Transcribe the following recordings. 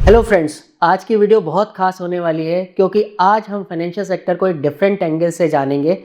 Hello friends, आज की video बहुत खास होने वाली है क्योंकि आज हम फाइनेंशियल सेक्टर को एक डिफरेंट एंगल से जानेंगे।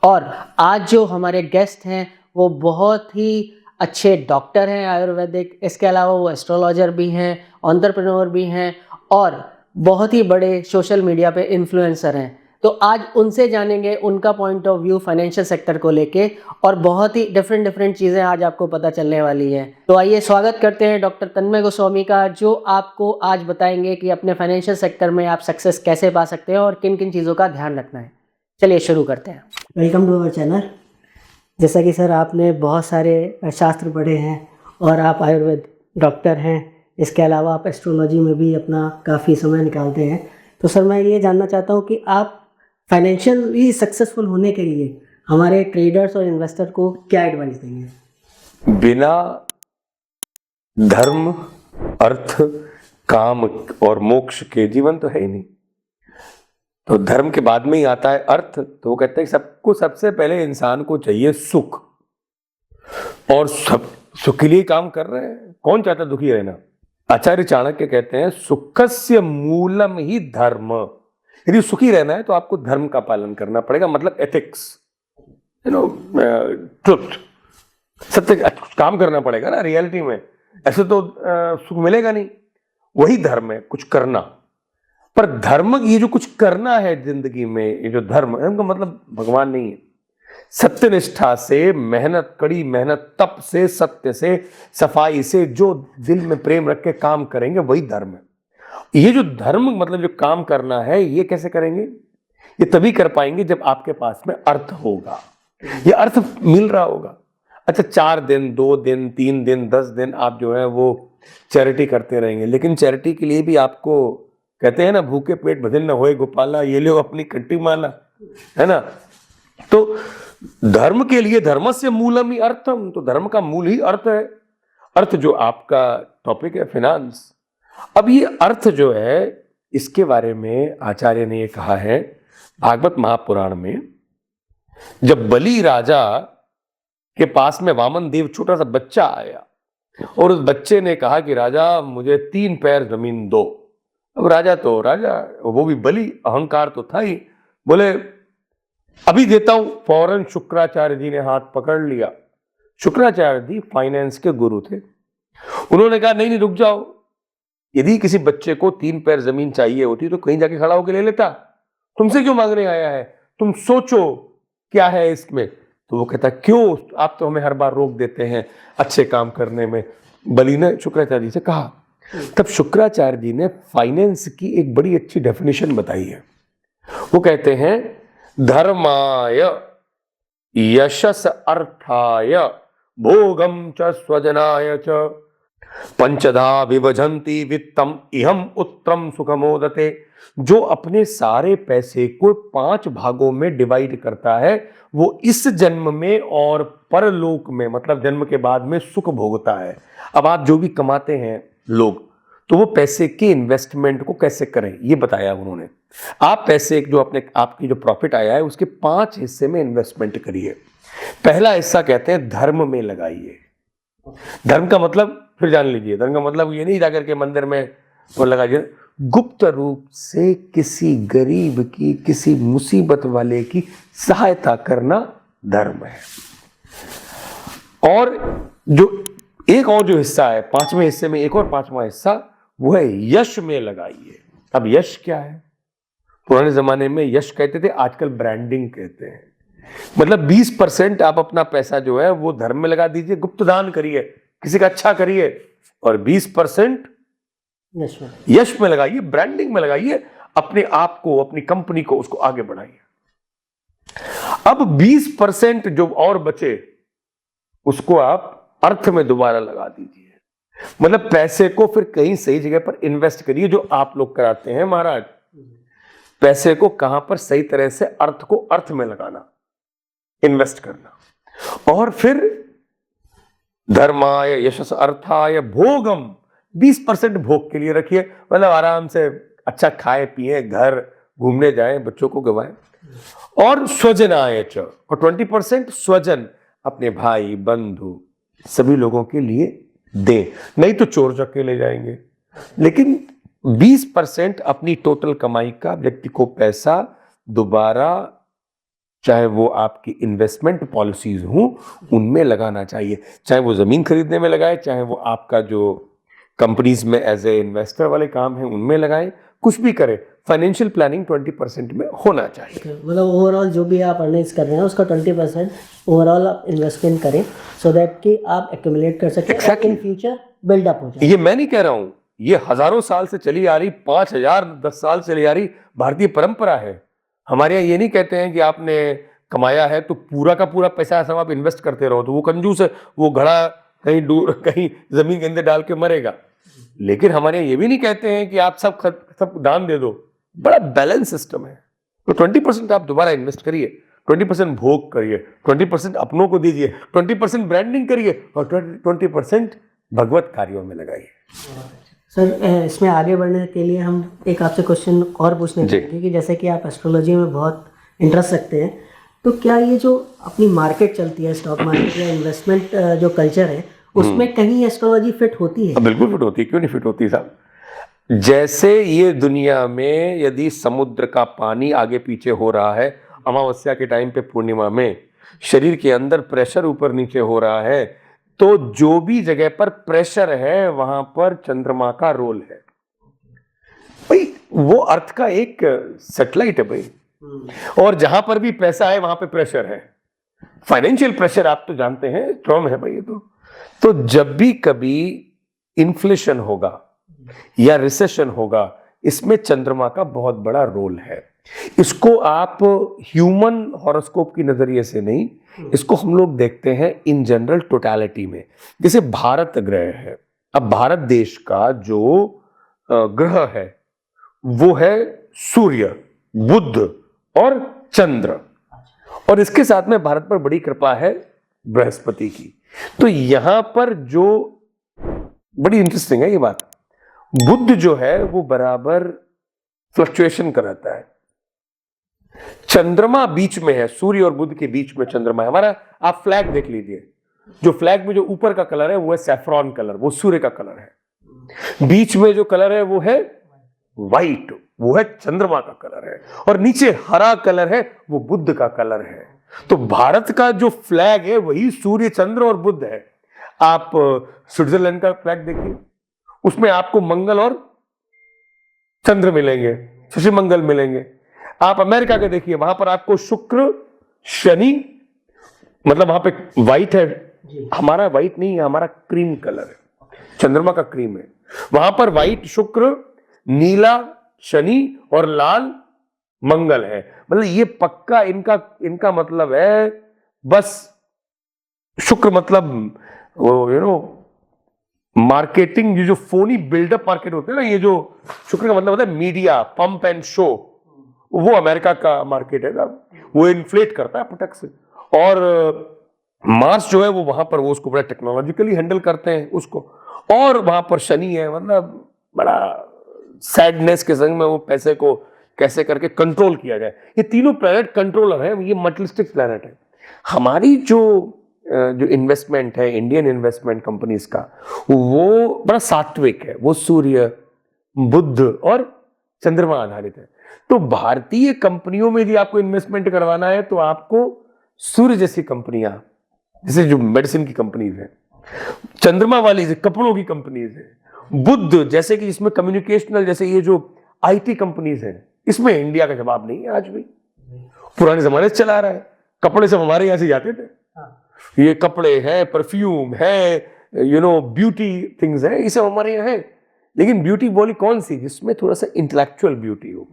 और आज जो हमारे गेस्ट हैं वो बहुत ही अच्छे डॉक्टर हैं आयुर्वेदिक, इसके अलावा वो एस्ट्रोलॉजर भी हैं, एंटरप्रेन्योर भी हैं और बहुत ही बड़े सोशल मीडिया पे इन्फ्लुएंसर हैं। तो आज उनसे जानेंगे उनका point of view financial sector को लेके और बहुत ही डिफरेंट चीज़ें आज आपको पता चलने वाली हैं। तो आइए स्वागत करते हैं डॉक्टर तन्मय गोस्वामी का, जो आपको आज बताएंगे कि अपने फाइनेंशियल सेक्टर में आप सक्सेस कैसे पा सकते हैं और किन किन चीज़ों का ध्यान रखना है। चलिए शुरू करते हैं। Welcome to our channel. जैसा कि सर आपने बहुत सारे शास्त्र पढ़े हैं और आप आयुर्वेद डॉक्टर हैं, इसके अलावा आप एस्ट्रोलॉजी में भी अपना काफ़ी समय निकालते हैं। तो सर मैं ये जानना चाहता हूँ कि आप फाइनेंशियली सक्सेसफुल होने के लिए हमारे ट्रेडर्स और इन्वेस्टर को क्या एडवाइस देंगे? बिना धर्म, अर्थ, काम और मोक्ष के जीवन तो है ही नहीं। तो धर्म के बाद में ही आता है अर्थ। तो वो कहते हैं सबको सबसे पहले इंसान को चाहिए सुख, और सब सुख के लिए काम कर रहे हैं। कौन चाहता दुखी रहना? आचार्य चाणक्य कहते हैं सुखस्य मूलम ही धर्म। यदि सुखी रहना है तो आपको धर्म का पालन करना पड़ेगा, मतलब एथिक्स, ट्रुथ, सत्य काम करना पड़ेगा ना रियलिटी में। ऐसे तो सुख मिलेगा नहीं। वही धर्म है, कुछ करना। पर धर्म, ये जो कुछ करना है जिंदगी में, ये जो धर्म है, उनका मतलब भगवान नहीं है। सत्यनिष्ठा से, मेहनत, कड़ी मेहनत, तप से, सत्य से, सफाई से, जो दिल में प्रेम रख के काम करेंगे वही धर्म है। ये जो धर्म मतलब जो काम करना है, ये कैसे करेंगे? ये तभी कर पाएंगे जब आपके पास में अर्थ होगा, ये अर्थ मिल रहा होगा। अच्छा, 4 दिन, 2 दिन, 3 दिन, 10 दिन आप जो है वो चैरिटी करते रहेंगे, लेकिन चैरिटी के लिए भी आपको कहते हैं ना, भूखे पेट भजन न होए गोपाला, ये लो अपनी कट्टी माला, है ना। तो धर्म के लिए धर्मस्य मूलम ही अर्थम, तो धर्म का मूल ही अर्थ है। अर्थ जो आपका टॉपिक है फिनांस। अब ये अर्थ जो है, इसके बारे में आचार्य ने ये कहा है भागवत महापुराण में। जब बलि राजा के पास में वामन देव छोटा सा बच्चा आया और उस बच्चे ने कहा कि राजा मुझे 3 पैर जमीन दो। अब राजा, वो भी बलि, अहंकार तो था ही, बोले अभी देता हूं। फौरन शुक्राचार्य जी ने हाथ पकड़ लिया। शुक्राचार्य जी फाइनेंस के गुरु थे। उन्होंने कहा नहीं रुक जाओ, यदि किसी बच्चे को 3 पैर जमीन चाहिए होती तो कहीं जाके खड़ा होकर ले लेता, तुमसे क्यों मांगने आया है? तुम सोचो क्या है इसमें। तो वो कहता क्यों, आप तो हमें हर बार रोक देते हैं अच्छे काम करने में। बलि ने शुक्राचार्य जी से कहा। तब शुक्राचार्य जी ने फाइनेंस की एक बड़ी अच्छी डेफिनेशन बताई है। वो कहते हैं धर्माय यशस अर्थाय भोगम च स्वजनाय च पंचधा विभजन्ति वित्तम इहम उत्तम सुखमोदते। जो अपने सारे पैसे को 5 भागों में डिवाइड करता है, वो इस जन्म में और परलोक में, मतलब जन्म के बाद में सुख भोगता है। अब आप जो भी कमाते हैं लोग, तो वो पैसे के इन्वेस्टमेंट को कैसे करें ये बताया उन्होंने। आप पैसे जो आपकी जो प्रॉफिट आया है उसके 5 हिस्से में इन्वेस्टमेंट करिए। पहला हिस्सा कहते हैं धर्म में लगाइए। धर्म का मतलब फिर जान लीजिए, धर्म का मतलब ये नहीं जाकर के मंदिर में वो लगाइए। गुप्त रूप से किसी गरीब की, किसी मुसीबत वाले की सहायता करना धर्म है। और एक और जो हिस्सा है, 5वें हिस्से में एक और 5वां हिस्सा, वो है यश में लगाइए। अब यश क्या है? पुराने जमाने में यश कहते थे, आजकल ब्रांडिंग कहते हैं। मतलब 20% आप अपना पैसा जो है वो धर्म में लगा दीजिए, गुप्त दान करिए, किसी का अच्छा करिए, और 20% यश में लगाइए, ब्रांडिंग में लगाइए, अपने आप को, अपनी कंपनी को, उसको आगे बढ़ाइए। अब 20% जो और बचे उसको आप अर्थ में दोबारा लगा दीजिए। मतलब पैसे को फिर कहीं सही जगह पर इन्वेस्ट करिए, जो आप लोग कराते हैं महाराज। पैसे को कहां पर सही तरह से अर्थ को अर्थ में लगाना, इन्वेस्ट करना। और फिर धर्माय यशस अर्थाय भोगम, 20% भोग के लिए रखिए, मतलब आराम से अच्छा खाए पिए, घर घूमने जाएं, बच्चों को गवाएं। और स्वजनाय च, और 20% स्वजन, अपने भाई बंधु सभी लोगों के लिए दें। नहीं तो चोर चक्के ले जाएंगे। लेकिन 20% अपनी टोटल कमाई का व्यक्ति को पैसा दोबारा, चाहे वो आपकी इन्वेस्टमेंट पॉलिसीज हों उनमें लगाना चाहिए, चाहे वो जमीन खरीदने में लगाए, चाहे वो आपका जो कंपनीज में एज ए इन्वेस्टर वाले काम है उनमें लगाए, कुछ भी करे, फाइनेंशियल प्लानिंग 20% में होना चाहिए। मतलब ओवरऑल जो भी आप अर्निंग्स कर रहे हैं उसका 20% ओवरऑल आप इन्वेस्टमेंट करें, सो दैट कि आप एक्यूमुलेट कर सकें, Exactly. इन फ्यूचर बिल्डअप हो जाए। ये मैं नहीं कह रहा हूं, ये हजारों साल से चली आ रही, 5010 साल से चली आ रही भारतीय परंपरा है। हमारे यहाँ ये नहीं कहते हैं कि आपने कमाया है तो पूरा का पूरा पैसा सब आप इन्वेस्ट करते रहो, तो वो कंजूस है, वो घड़ा कहीं दूर कहीं जमीन के अंदर डाल के मरेगा। लेकिन हमारे यहाँ ये भी नहीं कहते हैं कि आप सब दान दे दो, बड़ा बैलेंस सिस्टम है। तो 20% आप दोबारा इन्वेस्ट करिए, 20% भोग करिए, 20% अपनों को दीजिए, 20% ब्रांडिंग करिए और 20% भगवत कार्यों में लगाइए। सर इसमें आगे बढ़ने के लिए हम एक आपसे क्वेश्चन और पूछने चाहेंगे कि जैसे कि आप एस्ट्रोलॉजी में बहुत इंटरेस्ट रखते हैं, तो क्या ये जो अपनी मार्केट चलती है, स्टॉक मार्केट या इन्वेस्टमेंट जो कल्चर है, उसमें कहीं एस्ट्रोलॉजी फिट होती है? बिल्कुल फिट होती है, क्यों नहीं फिट होती साहब। जैसे ये दुनिया में यदि समुद्र का पानी आगे पीछे हो रहा है, अमावस्या के टाइम पे पूर्णिमा में शरीर के अंदर प्रेशर ऊपर नीचे हो रहा है, तो जो भी जगह पर प्रेशर है वहां पर चंद्रमा का रोल है भाई। वो अर्थ का एक सैटेलाइट है भाई, और जहां पर भी पैसा है वहां पे प्रेशर है। फाइनेंशियल प्रेशर आप तो जानते हैं स्ट्रॉन्ग है भाई ये तो जब भी कभी इन्फ्लेशन होगा या रिसेशन होगा, इसमें चंद्रमा का बहुत बड़ा रोल है। इसको आप ह्यूमन हॉरोस्कोप की नजरिए से नहीं, इसको हम लोग देखते हैं इन जनरल टोटलिटी में। जैसे भारत ग्रह है, अब भारत देश का जो ग्रह है वो है सूर्य, बुध और चंद्र, और इसके साथ में भारत पर बड़ी कृपा है बृहस्पति की। तो यहां पर जो बड़ी इंटरेस्टिंग है ये बात, बुध जो है वो बराबर फ्लक्चुएशन कराता है, चंद्रमा बीच में है, सूर्य और बुध के बीच में चंद्रमा है हमारा। आप फ्लैग देख लीजिए, जो फ्लैग में जो ऊपर का कलर है वो है सैफ्रॉन कलर, वो सूर्य का कलर है। बीच में जो कलर है वो है व्हाइट, वो है चंद्रमा का कलर है, और नीचे हरा कलर है वो बुध का कलर है। तो भारत का जो फ्लैग है वही सूर्य, चंद्र और बुध है। आप स्विट्जरलैंड का फ्लैग देखिए, उसमें आपको मंगल और चंद्र मिलेंगे, शशि मंगल मिलेंगे। आप अमेरिका के देखिए, वहां पर आपको शुक्र शनि, मतलब वहां पे व्हाइट है, हमारा व्हाइट नहीं है, हमारा क्रीम कलर है, चंद्रमा का क्रीम है। वहां पर व्हाइट शुक्र, नीला शनि और लाल मंगल है। मतलब ये पक्का इनका मतलब है बस शुक्र, मतलब वो मार्केटिंग, ये जो फोनी बिल्डअप मार्केट होते हैं ना, ये जो शुक्र का मतलब होता है मीडिया, पंप एंड शो, वो अमेरिका का मार्केट है ना, वो इन्फ्लेट करता है प्रोडक्ट से। और मार्स जो है वो वहां पर वो उसको बड़ा टेक्नोलॉजिकली हैंडल करते हैं उसको। और वहां पर शनि है, मतलब बड़ा सैडनेस के संग में वो पैसे को कैसे करके कंट्रोल किया जाए। ये तीनों प्लैनेट कंट्रोलर है, ये मटेरियलिस्टिक प्लैनेट है। हमारी जो इन्वेस्टमेंट है इंडियन इन्वेस्टमेंट कंपनीज का, वो बड़ा सात्विक है, वो सूर्य, बुध और चंद्रमा आधारित है। तो भारतीय कंपनियों में यदि आपको इन्वेस्टमेंट करवाना है तो आपको सूर्य जैसी कंपनियां, जैसे जो मेडिसिन की कंपनीज है, चंद्रमा वाली कपड़ों की कंपनीज है, बुध जैसे कि इसमें कम्युनिकेशनल, जैसे ये जो आईटी कंपनीज है, इसमें इंडिया का जवाब नहीं है आज भी। पुराने जमाने से चला रहा है, कपड़े सब हमारे यहां से जाते थे। ये कपड़े है, परफ्यूम है, ब्यूटी थिंग्स है, ये सब हमारे यहाँ है। लेकिन ब्यूटी बोली कौन सी, जिसमें थोड़ा सा इंटेलेक्चुअल ब्यूटी हो।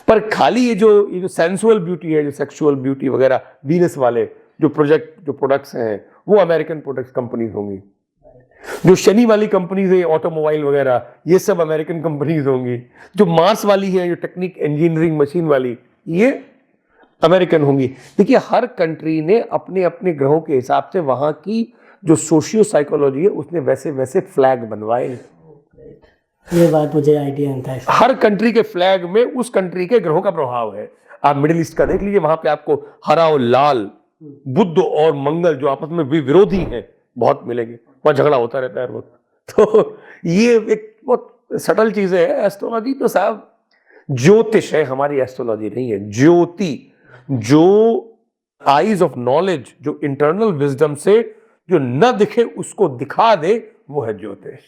पर खाली ये जो सेंसुअल ब्यूटी है, जो सेक्सुअल ब्यूटी वगैरह, वीनस वाले जो प्रोडक्ट्स हैं, वो अमेरिकन प्रोडक्ट्स कंपनीज होंगी। जो शनि वाली कंपनीज है, ऑटोमोबाइल वगैरह, ये सब अमेरिकन कंपनीज होंगी। जो मार्स वाली है, जो टेक्निक इंजीनियरिंग मशीन वाली, ये अमेरिकन होंगी। देखिए हर कंट्री ने अपने अपने ग्रहों के हिसाब से वहां की जो सोशियो साइकोलॉजी है उसने वैसे वैसे फ्लैग बनवाए। ये बात मुझे आइडिया नहीं था। हर कंट्री के फ्लैग में उस कंट्री के ग्रहों का प्रभाव है। आप मिडिल ईस्ट का देख लीजिए, वहां पे आपको हरा और लाल, बुध और मंगल जो आपस में विरोधी हैं बहुत मिलेंगे, वहां झगड़ा होता रहता है रोज। तो ये एक बहुत सटल चीजें है। एस्ट्रोलॉजी तो साहब ज्योतिष है, हमारी एस्ट्रोलॉजी नहीं है। ज्योति, जो आईज ऑफ नॉलेज, जो इंटरनल विजडम से जो न दिखे उसको दिखा दे, वो है ज्योतिष।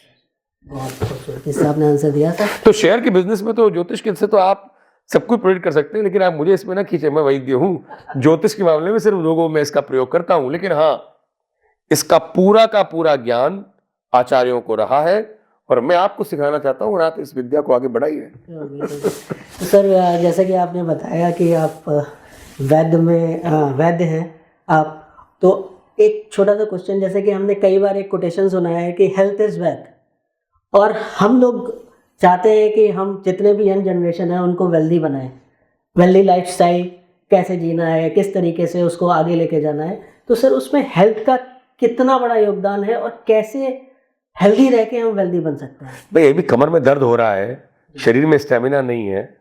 बहुत खूबसूरती से आपने आंसर दिया था। तो शेयर के बिजनेस में तो ज्योतिष के से तो आप सब कुछ प्रेडिक्ट कर सकते हैं, लेकिन आप मुझे इसमें ना खींचे, मैं वैद्य हूं। ज्योतिष के मामले में सिर्फ लोगों में इसका प्रयोग करता हूं, लेकिन हाँ, इसका पूरा का पूरा ज्ञान आचार्यों को रहा है और मैं आपको सिखाना चाहता हूँ और आप इस विद्या को आगे बढ़ाइए। तो सर, जैसा कि आपने बताया कि आप वैद्य हैं आप, तो एक छोटा सा क्वेश्चन, जैसे कि हमने कई बार एक कोटेशन सुना है कि हेल्थ इज़ वेल्थ, और हम लोग चाहते हैं कि हम जितने भी यंग जनरेशन है उनको वेल्दी बनाएं, वेल्दी लाइफस्टाइल कैसे जीना है, किस तरीके से उसको आगे लेके जाना है। तो सर, उसमें हेल्थ का कितना बड़ा योगदान है और कैसे हेल्दी रह के हम वेल्दी बन सकते हैं? भाई, अभी कमर में दर्द हो रहा है, शरीर में स्टेमिना नहीं है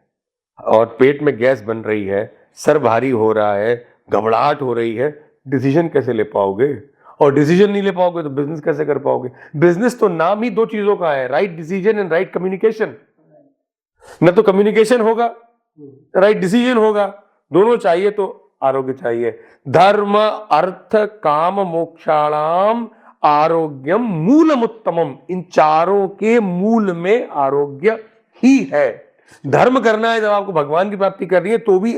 और पेट में गैस बन रही है, सर भारी हो रहा है, घबराहट हो रही है, डिसीजन कैसे ले पाओगे? और डिसीजन नहीं ले पाओगे तो बिजनेस कैसे कर पाओगे? बिजनेस तो नाम ही दो चीजों का है, right decision and right communication. न तो कम्युनिकेशन होगा, राइट डिसीजन होगा, दोनों चाहिए तो आरोग्य चाहिए। धर्म अर्थ काम मोक्षाणाम आरोग्यम मूलम उत्तमम, इन चारों के मूल में आरोग्य ही है। धर्म करना है जब आपको भगवान की प्राप्ति करनी है तो भी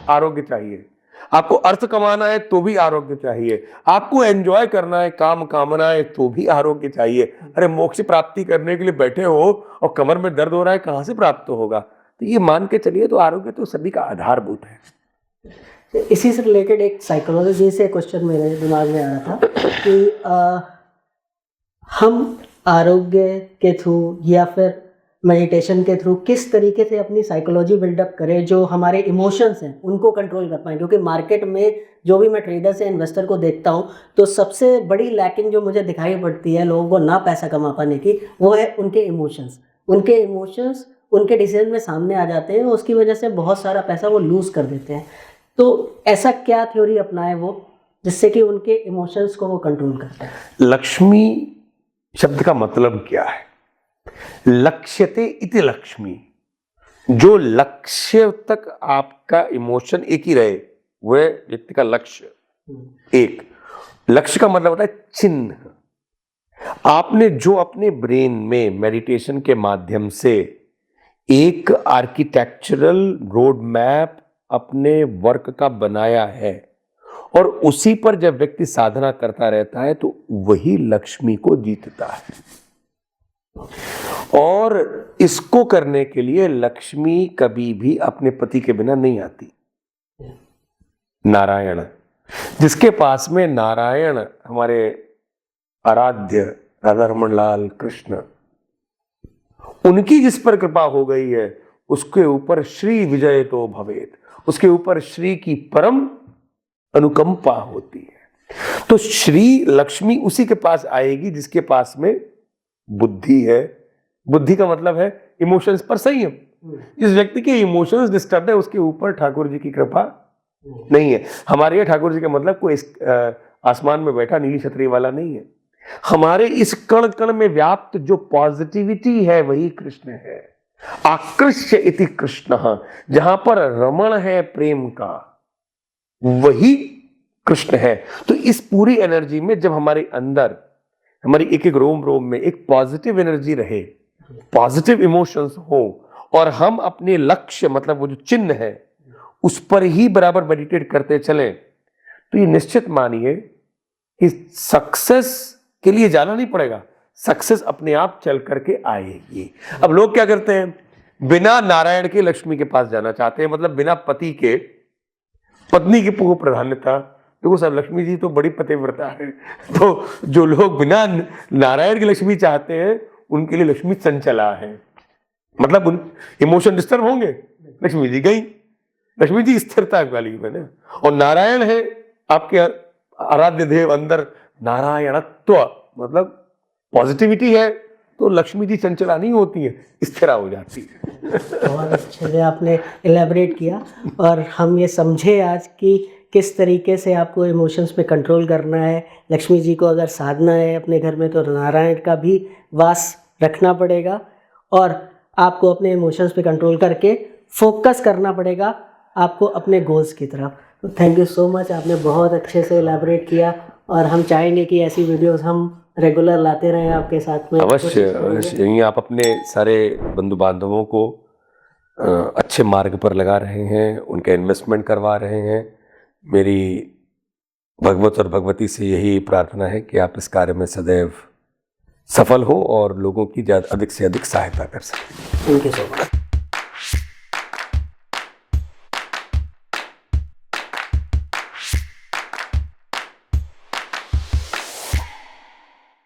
आरोग्य चाहिए, आपको अर्थ कमाना है तो भी आरोग्य चाहिए, आपको एंजॉय करना है, काम कामना है तो भी आरोग्य चाहिए। अरे मोक्ष प्राप्ति करने के लिए बैठे हो और कमर में दर्द हो रहा है, कहां से प्राप्त होगा? तो ये मान के चलिए, तो आरोग्य तो सभी का आधारभूत है। इसी से रिलेटेड एक साइकोलॉजी से क्वेश्चन मेरे दिमाग में आ रहा था कि हम आरोग्य के थ्रू या फिर मेडिटेशन के थ्रू किस तरीके से अपनी साइकोलॉजी बिल्डअप करें, जो हमारे इमोशंस हैं उनको कंट्रोल कर पाएँ। क्योंकि मार्केट में जो भी मैं ट्रेडर से इन्वेस्टर को देखता हूँ, तो सबसे बड़ी लैकिंग जो मुझे दिखाई पड़ती है लोगों को ना पैसा कमा पाने की, वो है उनके इमोशंस। उनके इमोशंस उनके डिसीजन में सामने आ जाते हैं, उसकी वजह से बहुत सारा पैसा वो लूज़ कर देते हैं। तो ऐसा क्या थ्योरी अपनाए वो, जिससे कि उनके इमोशंस को वो कंट्रोल करते हैं? लक्ष्मी शब्द का मतलब क्या है? लक्ष्यते इति लक्ष्मी, जो लक्ष्य तक आपका इमोशन एक ही रहे, वह व्यक्ति का लक्ष्य। एक लक्ष्य का मतलब होता है चिन्ह। आपने जो अपने ब्रेन में मेडिटेशन के माध्यम से एक आर्किटेक्चरल रोड मैप अपने वर्क का बनाया है और उसी पर जब व्यक्ति साधना करता रहता है तो वही लक्ष्मी को जीतता है। और इसको करने के लिए लक्ष्मी कभी भी अपने पति के बिना नहीं आती। नारायण, जिसके पास में नारायण, हमारे आराध्य राधा रमन लाल कृष्ण, उनकी जिस पर कृपा हो गई है उसके ऊपर श्री विजय तो भवेत, उसके ऊपर श्री की परम अनुकंपा होती है। तो श्री लक्ष्मी उसी के पास आएगी जिसके पास में बुद्धि है। बुद्धि का मतलब है इमोशंस पर संयम। जिस व्यक्ति के इमोशंस डिस्टर्ब है उसके ऊपर ठाकुर जी की कृपा नहीं है। हमारे यहाँ ठाकुर जी का मतलब कोई आसमान में बैठा नीली छतरी वाला नहीं है। हमारे इस कण कण में व्याप्त जो पॉजिटिविटी है वही कृष्ण है। आकृष्य इति कृष्ण, जहां पर रमण है प्रेम का, वही कृष्ण है। तो इस पूरी एनर्जी में जब हमारे अंदर, हमारी एक एक रोम रोम में एक पॉजिटिव एनर्जी रहे, पॉजिटिव इमोशंस हो और हम अपने लक्ष्य, मतलब वो जो चिन्ह है, उस पर ही बराबर मेडिटेट करते चले, तो ये निश्चित मानिए कि सक्सेस के लिए जाना नहीं पड़ेगा, सक्सेस अपने आप चल करके आएगी। अब लोग क्या करते हैं, बिना नारायण के लक्ष्मी के पास जाना चाहते हैं, मतलब बिना पति के पत्नी की प्राधान्यता। देखो सर, लक्ष्मी जी तो बड़ी पतिव्रता है, तो जो लोग बिना नारायण की लक्ष्मी चाहते हैं उनके लिए लक्ष्मी चंचला है, मतलब उन इमोशन डिस्टर्ब होंगे, लक्ष्मी जी गई। लक्ष्मी जी स्थिरता वाली है ना, और नारायण है आपके आराध्य देव, अंदर नारायणत्व मतलब पॉजिटिविटी है, तो लक्ष्मी जी चंचला नहीं होती है, स्थिरा हो जाती है। बहुत अच्छे से आपने इलेबरेट किया और हम ये समझे आज कि किस तरीके से आपको इमोशंस पे कंट्रोल करना है। लक्ष्मी जी को अगर साधना है अपने घर में तो नारायण का भी वास रखना पड़ेगा। और आपको अपने इमोशंस पे कंट्रोल करके फोकस करना पड़ेगा आपको अपने गोल्स की तरफ। तो थैंक यू सो मच, आपने बहुत अच्छे से एलैबोरेट किया और हम चाहेंगे कि ऐसी वीडियोस हम रेगुलर लाते रहें आपके साथ में। अवश्य अवश्य, यही आप अपने सारे बंधु बांधवों को अच्छे मार्ग पर लगा रहे हैं, उनका इन्वेस्टमेंट करवा रहे हैं। मेरी भगवत और भगवती से यही प्रार्थना है कि आप इस कार्य में सदैव सफल हो और लोगों की अधिक से अधिक सहायता कर सकें। Thank you so much.